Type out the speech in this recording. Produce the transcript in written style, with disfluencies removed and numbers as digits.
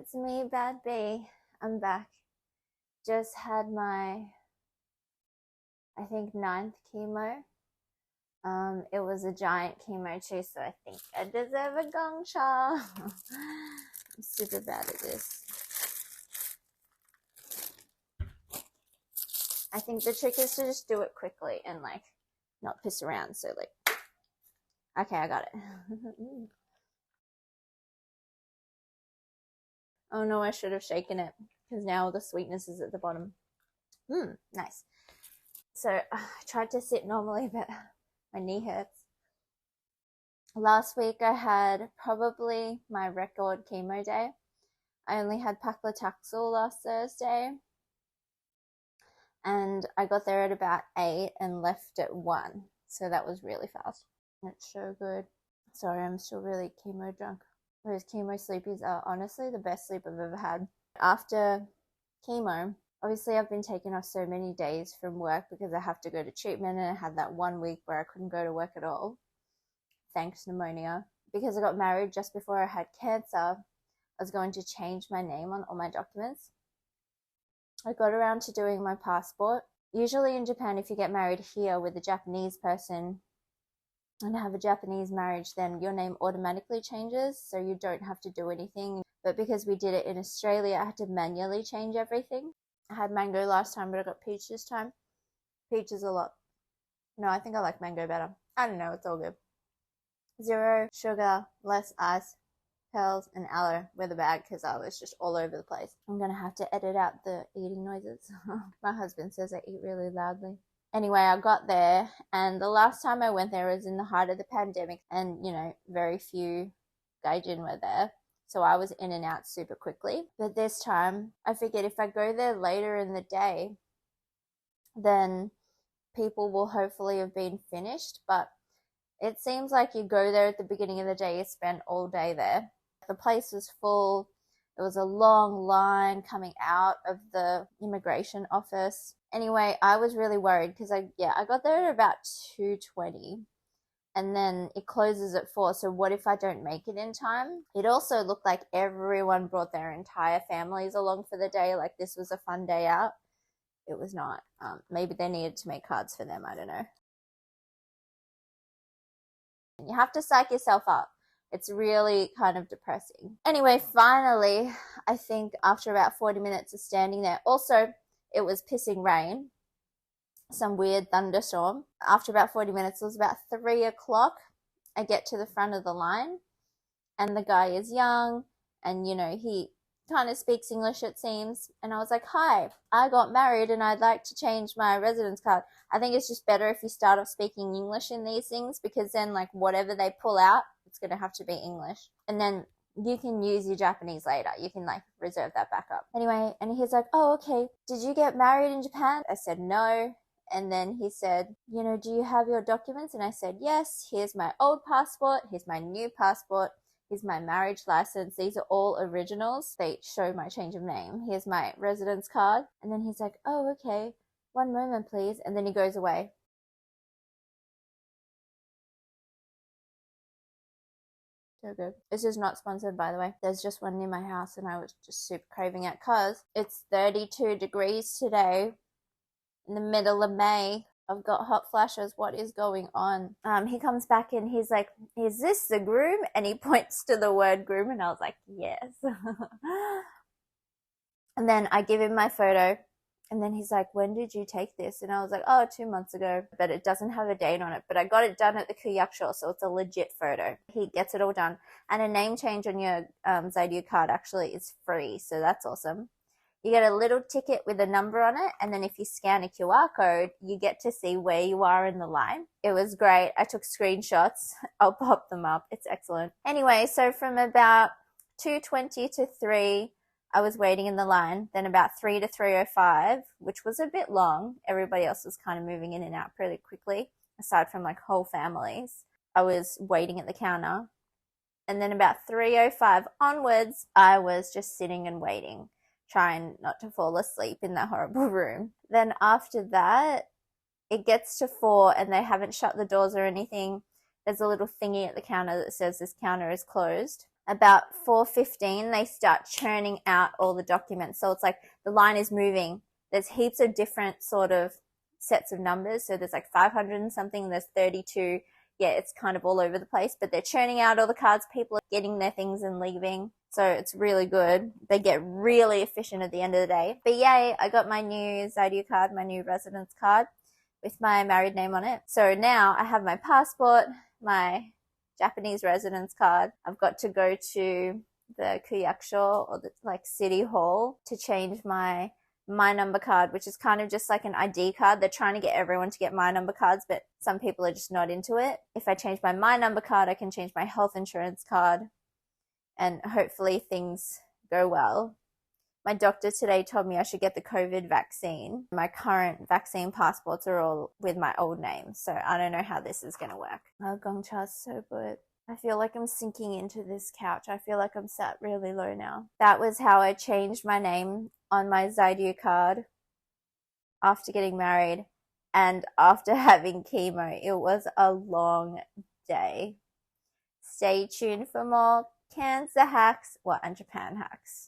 It's me, Bad B. I'm back. Just had my, I think, 9th chemo. It was a giant chemo too, so I think I deserve a gong cha. I'm super bad at this. I think the trick is to just do it quickly and like not piss around. So like, okay, I got it. Oh no, I should have shaken it because now all the sweetness is at the bottom. Nice. So I tried to sit normally, but my knee hurts. Last week I had probably my record chemo day. I only had paclitaxel last Thursday, and I got there at about 8 and left at 1. So that was really fast. It's so good. Sorry, I'm still really chemo drunk. Those chemo sleepies are honestly the best sleep I've ever had. After chemo, obviously I've been taken off so many days from work because I have to go to treatment, and I had that 1 week where I couldn't go to work at all. Thanks, pneumonia. Because I got married just before I had cancer, I was going to change my name on all my documents. I got around to doing my passport. Usually in Japan, if you get married here with a Japanese person and have a Japanese marriage, then your name automatically changes, so you don't have to do anything. But because we did it in Australia, I had to manually change everything. I had mango last time, but I got peach this time. Peach is a lot. No, I think I like mango better. I don't know, it's all good. 0 sugar, less ice, pearls, and aloe with a bag because I was just all over the place. I'm going to have to edit out the eating noises. My husband says I eat really loudly. Anyway, I got there, and the last time I went there was in the height of the pandemic, and, very few gaijin were there. So I was in and out super quickly. But this time, I figured if I go there later in the day, then people will hopefully have been finished. But it seems like you go there at the beginning of the day, you spend all day there. The place was full. There was a long line coming out of the immigration office. Anyway, I was really worried because I got there at about 2:20, and then it closes at 4. So what if I don't make it in time? It also looked like everyone brought their entire families along for the day. Like this was a fun day out. It was not. Maybe they needed to make cards for them. I don't know. You have to psych yourself up. It's really kind of depressing. Anyway, finally, I think after about 40 minutes of standing there, also it was pissing rain, some weird thunderstorm. After about 40 minutes, it was about 3 o'clock. I get to the front of the line, and the guy is young, and he kind of speaks English, it seems. And I was like, hi, I got married and I'd like to change my residence card. I think it's just better if you start off speaking English in these things, because then like whatever they pull out, it's going to have to be English. And then you can use your Japanese later. You can like reserve that backup. Anyway, and he's like, oh, okay. Did you get married in Japan? I said, no. And then he said, do you have your documents? And I said, yes. Here's my old passport. Here's my new passport. Here's my marriage license. These are all originals. They show my change of name. Here's my residence card. And then he's like, oh, okay. 1 moment, please. And then he goes away. So good. This is not sponsored, by the way. There's just one near my house, and I was just super craving it because it's 32 degrees today in the middle of May. I've got hot flashes. What is going on? He comes back in. He's like, is this the groom? And he points to the word groom, and I was like, yes. And then I give him my photo, and then he's like, when did you take this? And I was like, 2 months ago, but it doesn't have a date on it. But I got it done at the Kuyakusho, so it's a legit photo. He gets it all done. And a name change on your Zaidyu card actually is free, so that's awesome. You get a little ticket with a number on it, and then if you scan a QR code, you get to see where you are in the line. It was great. I took screenshots. I'll pop them up. It's excellent. Anyway, so from about 2:20 to 3, I was waiting in the line. Then about 3 to 3:05, which was a bit long. Everybody else was kind of moving in and out pretty quickly, aside from like whole families. I was waiting at the counter. And then about 3:05 onwards, I was just sitting and waiting, trying not to fall asleep in that horrible room. Then after that, it gets to 4 and they haven't shut the doors or anything. There's a little thingy at the counter that says this counter is closed. about 4:15, they start churning out all the documents. So it's like the line is moving. There's heaps of different sort of sets of numbers. So there's like 500 and something, there's 32. Yeah, it's kind of all over the place, but they're churning out all the cards. People are getting their things and leaving. So it's really good. They get really efficient at the end of the day. But yay, I got my new Zydio card, my new residence card with my married name on it. So now I have my passport, my Japanese residence card. I've got to go to the Kuyakusho, or the like city hall, to change my number card, which is kind of just like an ID card. They're trying to get everyone to get my number cards, but some people are just not into it. If I change my number card, I can change my health insurance card, and hopefully things go well. My doctor today told me I should get the COVID vaccine. My current vaccine passports are all with my old name, so I don't know how this is going to work. Oh, Gongcha's so good. I feel like I'm sinking into this couch. I feel like I'm sat really low now. That was how I changed my name on my Zydio card after getting married and after having chemo. It was a long day. Stay tuned for more cancer hacks, and Japan hacks.